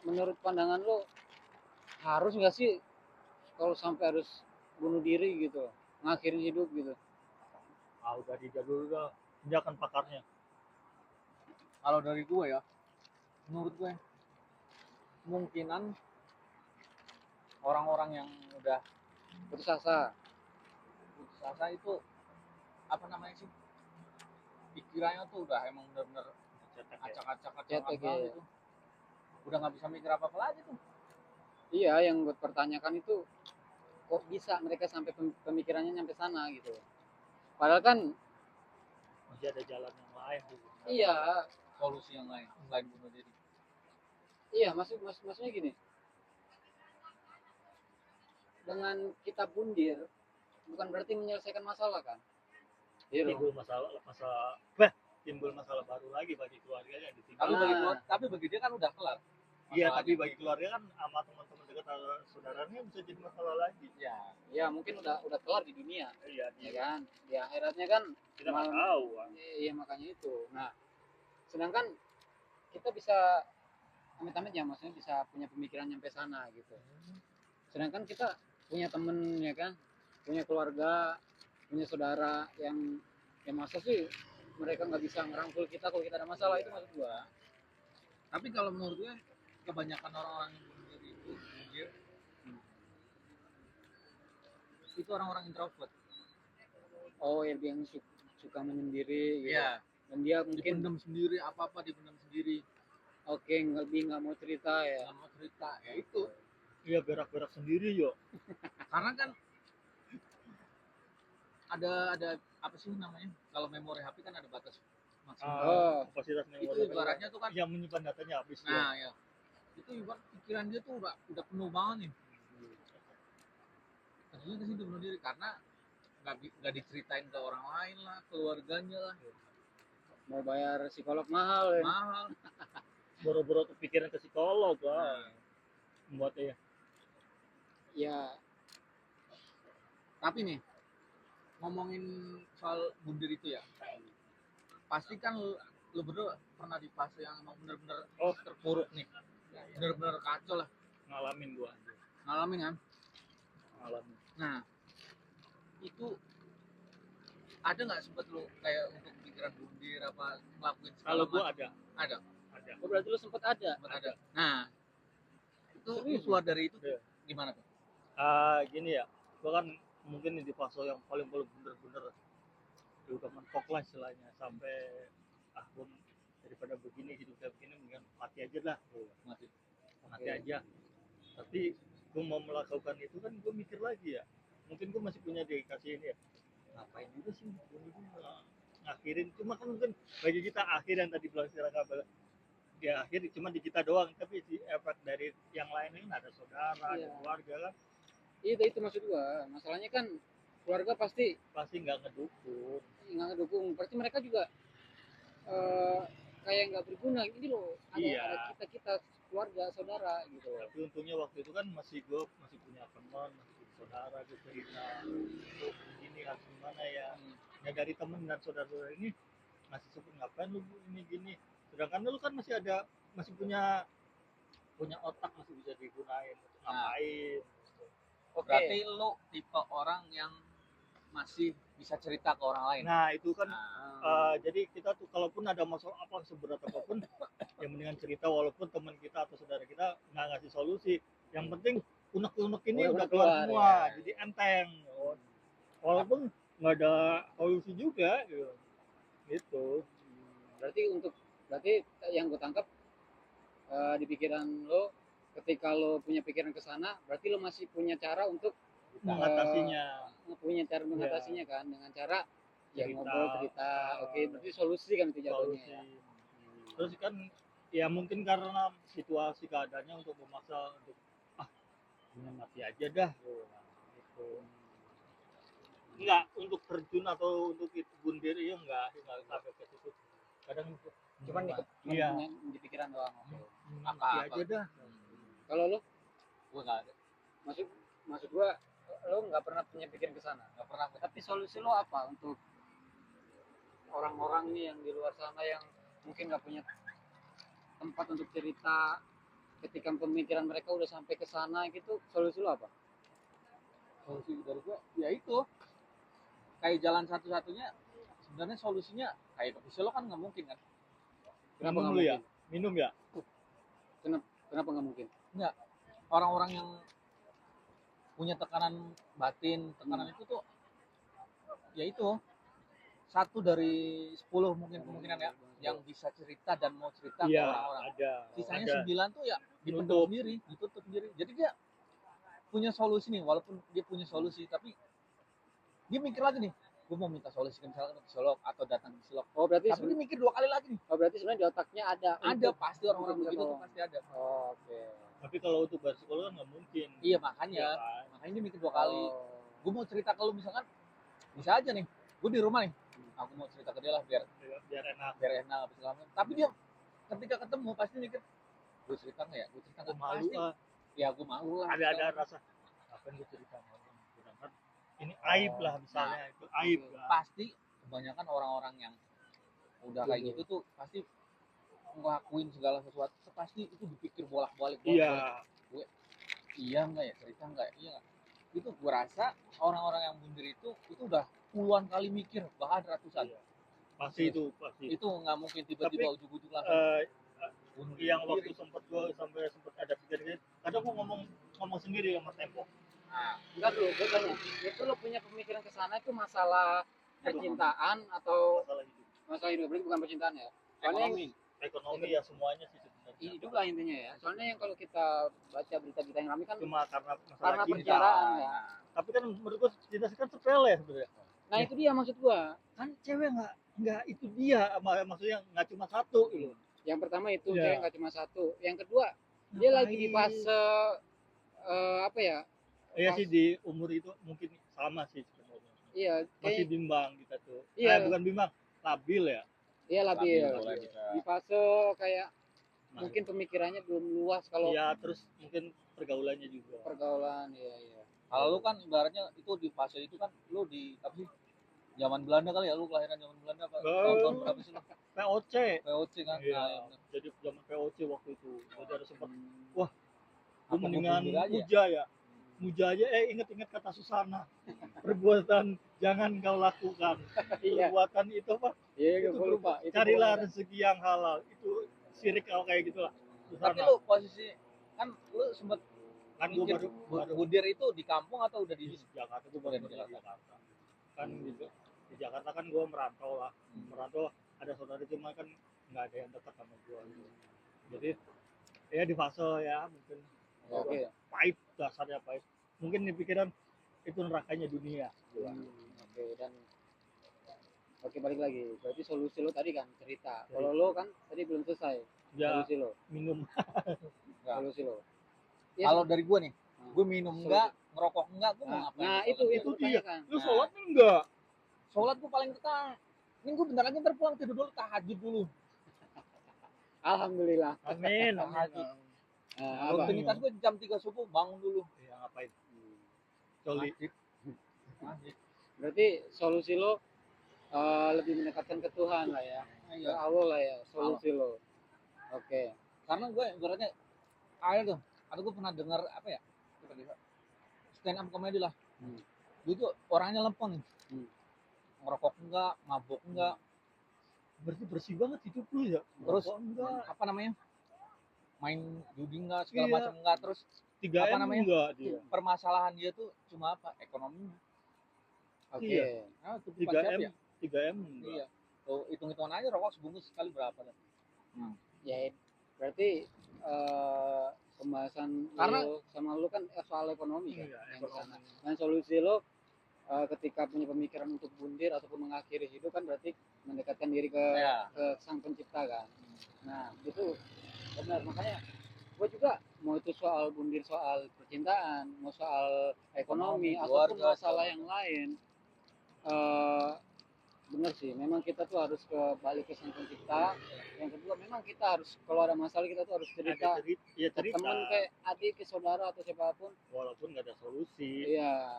menurut pandangan lo harus nggak sih kalau sampai harus bunuh diri gitu, ngakhirin hidup gitu? Udah dijadul udah, dia kan pakarnya. Kalau dari gue ya, menurut gue kemungkinan orang-orang yang udah Putus asa. putus asa itu apa namanya sih, pikirannya tuh udah emang bener-bener acak-acak Cetek ya. banget itu, udah nggak bisa mikir apa-apa lagi tuh. Iya, yang gue pertanyakan itu kok bisa mereka sampai pemikirannya nyampe sana gitu. Padahal kan Masih ada jalan yang lain gitu. iya, Solusi yang lain selain bunuh diri. iya maksudnya gini, dengan kita bundir bukan berarti menyelesaikan masalah kan? Iya loh. Timbul masalah baru lagi bagi keluarganya yang ditinggal. Tapi Bagi dia kan udah kelar. Iya, tapi bagi keluarga kan sama teman-teman dekat atau saudaranya bisa jadi masalah lagi. Ya, ya mungkin udah kelar di dunia, Iya, ya kan? Di akhiratnya kan kita nggak tahu kan. iya makanya itu. Nah, sedangkan kita bisa amit-amit ya, maksudnya bisa punya pemikiran nyampe sana gitu. Sedangkan kita punya temen ya kan, punya keluarga, punya saudara yang masa sih mereka nggak bisa ngerangkul kita kalau kita ada masalah, itu maksud gua. Tapi kalau menurut gue kebanyakan orang-orang yang bunuh diri itu orang-orang introvert. Oh, yang suka menyendiri gitu. Iya. Dan dia mungkin Dipendam sendiri, apa-apa dipendam sendiri. oke, nggak mau cerita ya. Nggak mau cerita, ya itu. Iya, berak-berak sendiri yo. Karena kan ada apa sih namanya? Kalau memori HP kan ada batas maksimal. Kapasitas memori. Itu ibaratnya tuh kan yang menyimpan datanya habis. Nah, ya. Itu ibarat pikiran dia tuh udah penuh banget nih. Terus ke situ bunuh diri karena nggak diceritain ke orang lain lah, keluarganya lah. Mau bayar psikolog mahal ya. Mahal. Boro-boro kepikiran ke psikolog lah. Membuatnya. Ya. Tapi nih, ngomongin soal bunuh diri itu ya, pasti kan lu berdua pernah di fase yang emang bener-bener terpuruk nih, bener-bener kacau lah. Ngalamin kan? Ngalamin. Nah, itu ada nggak sempet lu kayak untuk pikiran bunuh diri apa ngelakuin segala Kalau gua ada. Oh, berarti lu sempet ada. Nah, itu lu keluar dari itu gimana tuh? Gini ya, gua kan mungkin di fase yang paling bener-bener udah mentok lah istilahnya, sampai gua daripada begini hidup kayak begini mendingan mati aja lah. Mati aja. Tapi gua mau melakukan itu kan gua mikir lagi ya, mungkin gua masih punya dedikasi ini ya, ngapain juga sih ngakhirin, cuma kan mungkin bagi kita akhir yang tadi bilang silakan ya akhir cuma di kita doang, tapi di efek dari yang lain ada saudara, ada keluarga kan. Itu maksud gua, masalahnya kan keluarga pasti nggak ngedukung, berarti mereka juga kayak nggak berguna ini loh, ada kita keluarga saudara gitu. Tapi untungnya waktu itu kan masih punya teman, masih punya saudara, gue cerita ini harus gimana ya. Ya dari teman dan saudara ini masih sebut ngapain lu ini gini, sedangkan lu kan masih punya otak, masih bisa digunain ngapain. Berarti lu tipe orang yang masih bisa cerita ke orang lain. Nah itu kan jadi kita tuh kalaupun ada masalah apa seberat apapun yang mendingan cerita, walaupun teman kita atau saudara kita nggak ngasih solusi, yang penting unek-unek ini udah keluar semua ya. Jadi enteng walaupun nggak ada solusi juga gitu. Berarti yang gue tangkap di pikiran lo, ketika lo punya pikiran ke sana, berarti lo masih punya cara untuk mengatasinya. Punya cara mengatasinya kan, dengan cara ya ngobrol, cerita. Oke, berarti solusi kan itu jatuhnya ya. Terus kan ya mungkin karena situasi keadaannya untuk memaksa untuk mati aja dah gitu. Enggak untuk terjun atau untuk bunuh diri ya enggak sampai ke situ. Kadang cuman di pikiran doang. Mati aja dah. Kalau lo? Gua enggak ada. Maksud gua lo nggak pernah punya pikiran ke sana? Nggak pernah. Tapi solusi lo apa untuk orang-orang nih yang di luar sana yang mungkin nggak punya tempat untuk cerita, ketika pemikiran mereka udah sampai ke sana gitu, solusi lu apa? Solusi dari gua ya itu kayak jalan satu-satunya sebenarnya solusinya kayak ke psikolog kan nggak mungkin kan. Kenapa Minum nggak lu ya? mungkin? Minum ya? Kenapa nggak mungkin? Orang-orang yang punya tekanan batin, tekanan itu tuh ya itu satu dari 10 mungkin kemungkinan ya yang bisa cerita dan mau cerita ke Iya, orang-orang. ada. Sisanya Ada. 9 tuh ya dipendam Nutup. sendiri, ditutup sendiri. Jadi dia punya solusi nih, walaupun dia punya solusi tapi dia mikir lagi nih, gue mau minta solusi ke misalkan ke psikolog atau datang ke psikolog. Oh berarti Tapi dia mikir 2 kali lagi nih. sebenarnya di otaknya ada. Ada untuk- pasti orang-orang untuk begitu tuh tolong. pasti ada. Oh, oke. Tapi kalau untuk bahas psikolog kan nggak mungkin. Iya makanya, Iya kan? makanya dia mikir 2 kali. Oh. Gue mau cerita ke lu misalkan, bisa aja nih, gue di rumah nih, aku mau cerita ke dia lah biar Biar enak. enak apa segala macam. Tapi dia ketika ketemu pasti mikir, gue cerita nggak ya, gue cerita Aku nggak malu pasti. Ya gue malu lah. ada rasa apa yang gue cerita sama orang. Sedangkan ini aib lah misalnya itu aib lah. Pasti kebanyakan orang-orang yang udah kayak gitu tuh pasti ngelakuin segala sesuatu pasti itu dipikir bolak-balik. Iya. Iya nggak ya, cerita nggak ya, iya nggak. Itu gue rasa orang-orang yang bunuh itu udah puluhan kali mikir, bahkan ratusan. Iya. Pasti itu pasti. Itu nggak mungkin tiba-tiba Tapi, ujuk-ujuk langsung bunuh yang diri. waktu sempat ada pikiran kadang gue ngomong sendiri sama tembok. Nah, enggak dulu, gue tanya, itu lo punya pemikiran ke sana itu masalah percintaan atau Masalah hidup, masalah hidup, berarti bukan percintaan ya? Soalnya yang ekonomi ya semuanya sih sebenarnya. hidup lah intinya ya. Soalnya yang kalau kita baca berita-berita yang ramai kan Cuma karena masalah karena cinta. percintaan ya. Tapi kan menurut gue cinta kan sepele sebenarnya. Nah itu dia maksud gua. Kan cewek nggak itu dia maksudnya nggak cuma satu gitu. Yang pertama itu Iya. cewek nggak cuma satu. Yang kedua dia lagi di fase apa ya? Iya sih di umur itu mungkin sama sih sebenarnya. Iya, Masih kayak bimbang kita tuh. Iya. Bukan bimbang, labil ya. iya labil. boleh bisa. Di fase kayak Nah, mungkin pemikirannya belum luas kalau iya terus mungkin pergaulannya juga. pergaulan. Iya iya. Kalau lu kan ibaratnya itu di fase itu kan lu di apa sih? Zaman Belanda kali ya, lu kelahiran zaman Belanda apa? Tahun berapa sih lu? POC. POC kan. Iya. Nah, yang Jadi zaman POC waktu itu. Jadi ada sempat Hmm. gue mendingan bunuh diri aja ya? muja ya. Muja aja inget-inget kata Susana. Perbuatan jangan kau lakukan. Iya. Perbuatan itu apa? Iya, Itu gue lupa. Itu Carilah pokoknya. rezeki yang halal. Itu sirik kalau kayak gitulah. tapi lu posisi kan lu sempet kan gue mikir baru budir itu di kampung atau udah di di Jakarta, gue baru Di di Jakarta. Jakarta. Kan di Jakarta kan gue merantau lah. Merantau ada saudara cuma kan nggak ada yang dekat sama gue. Jadi ya di fase ya mungkin Oke. pahit, dasarnya pahit. Mungkin di pikiran itu nerakanya dunia. Oke, dan oke balik lagi. Berarti solusi lo tadi kan cerita. Kalau lo kan tadi belum selesai. Ya Solusi lo. minum. Solusi lo. Ya, kalau dari gua nih, Nah, gua minum enggak, ngerokok enggak, gua mau Nah, ngapain? nah itu Itu dia. pertanyakan. Lu Nah, sholat enggak? Sholat gua paling ketang. Ini gua bentar lagi ntar pulang tidur dulu, tahajud dulu. alhamdulillah. Amin. Tahajud. Nah, apa? Rutinitas gua jam 3 subuh bangun dulu. Ya ngapain? Coli. Masjid. Berarti solusi lo lebih mendekatkan ke Tuhan lah ya. Ke Iya. Allah lah ya solusi lo. Oke. Karena gue ibaratnya ada tuh, gue pernah dengar apa ya? Stand up comedy lah. Dia tuh orangnya lempeng. Ngerokok enggak, mabuk enggak, Berarti bersih banget hidup lu ya. terus Rokok enggak. apa namanya? Main judi enggak, segala Iya. macam enggak, terus 3M apa namanya? enggak dia. permasalahan dia tuh cuma apa? Ekonomi. Oke. Iya. Nah, itu 3M, 3M enggak. Iya. Tuh hitung-hitungan aja rokok sebungkus sekali berapa dah. Ya berarti pembahasan Karena- lo sama lo kan soal ekonomi kan Iya, yang kesana. ekonomi. Dan solusi lo ketika punya pemikiran untuk bundir ataupun mengakhiri hidup kan berarti mendekatkan diri ke Ya. ke sang pencipta kan. Nah itu benar, makanya gue juga mau itu soal bundir, soal percintaan, mau soal ekonomi Ekonomi, ataupun keluarga, masalah segala yang lain, benar sih memang kita tuh harus balik ke sang pencipta. Yang kedua memang kita harus kalau ada masalah kita tuh harus cerita Ada cerita, ya ke cerita. teman, kayak adik, ke saudara atau siapapun. Walaupun nggak ada solusi. Iya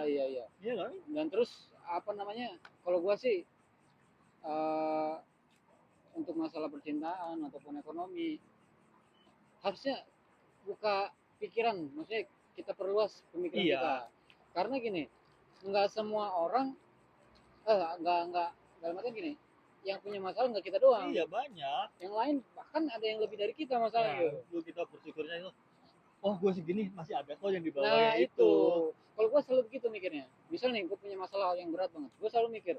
iya iya. Iya kan? Dan terus apa namanya, kalau gua sih untuk masalah percintaan ataupun ekonomi harusnya buka pikiran, maksudnya kita perluas pemikiran Iya. kita. Karena gini, nggak semua orang nggak dalam artian gini, yang punya masalah nggak kita doang, Iya banyak. yang lain bahkan ada yang lebih dari kita Nah, masalahnya. itu kita bersyukurnya itu. Oh, gue segini masih ada kok yang di bawah Nah itu. itu, kalau gue selalu begitu mikirnya. Misal nih, gue punya masalah yang berat banget, gue selalu mikir,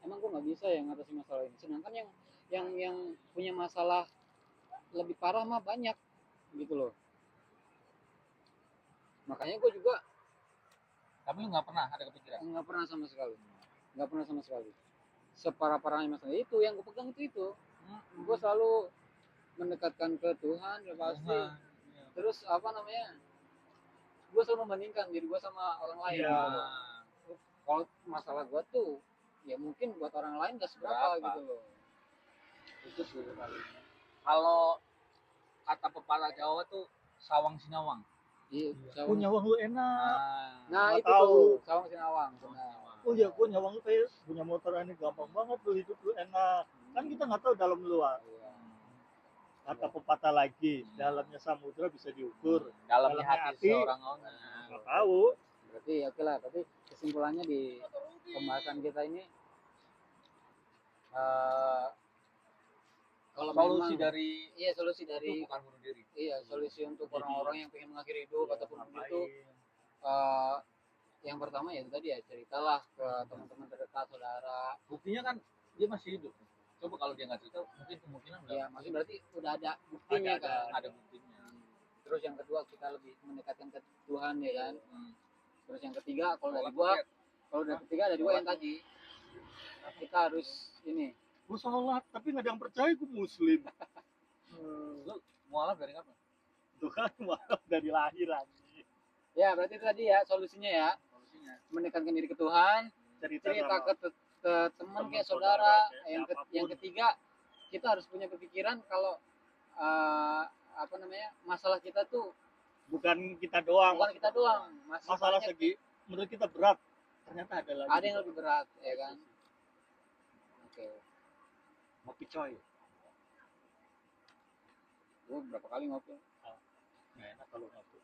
emang gue nggak bisa ya ngatasi masalah ini. Sedangkan yang punya masalah lebih parah mah banyak gitu loh. Makanya gue juga Tapi lu nggak pernah ada kepikiran. nggak pernah sama sekali, nggak pernah sama sekali. Separah-parahnya masalah itu yang gue pegang itu, gue selalu mendekatkan ke Tuhan ya pasti. Tuhan. Iya. Terus apa namanya, gue selalu membandingkan diri gue sama orang lain Iya. gitu loh. Kalau masalah gue tuh ya mungkin buat orang lain gak seberapa Berapa? gitu loh. Itu sih paling. Kalau kata pepatah Jawa tuh sawang sinawang. Iya, sawang. Punya uang lu enak. Nah nggak itu tahu. tuh sawang sinawang. Benar. Oh iya, punya uang lu kayak punya motor ini gampang banget lu, hidup lu enak. Kan kita nggak tahu dalam luar. Iya. Kata pepatah lagi, dalamnya samudra bisa diukur. Dalamnya Dalamnya hati hati. seorang orang. Nggak tahu. Berarti ya oke lah, tapi kesimpulannya di pembahasan kita ini kalau Solusi memang, dari iya solusi itu dari bukan bunuh diri. iya solusi untuk Jadi, orang-orang yang pengen mengakhiri hidup ataupun Ngapain? begitu, eh, yang pertama ya itu tadi ya, ceritalah ke teman-teman terdekat, saudara. Buktinya kan dia masih hidup. Coba kalau dia nggak cerita, mungkin kemungkinan Ya maksudnya berarti udah ada buktinya Ada, kan. ada buktinya. Terus yang kedua kita lebih mendekatkan ke Tuhan ya kan. Hmm. Terus yang ketiga kalau dari Sholat gua, paket. kalau dari ketiga dari gua yang tadi kita harus ini. Gue sholat, tapi nggak ada yang percaya gue muslim. Lu mualaf dari kapan? Itu kan maaf dari lahir lagi. Ya berarti itu tadi ya solusinya ya, Solusinya. mendekatkan diri ke Tuhan, cerita Sama ke teman teman, kayak saudara, saudara. kayak siapapun. Yang ketiga kita harus punya kepikiran kalau apa namanya, masalah kita tuh bukan kita doang. bukan kita doang, masih Masalah banyak, segi menurut kita berat, ternyata ada lagi. ada yang lebih berat ya kan. Oke, Ngopi coy. gua berapa kali ngopi Nggak enak kalau ngopi.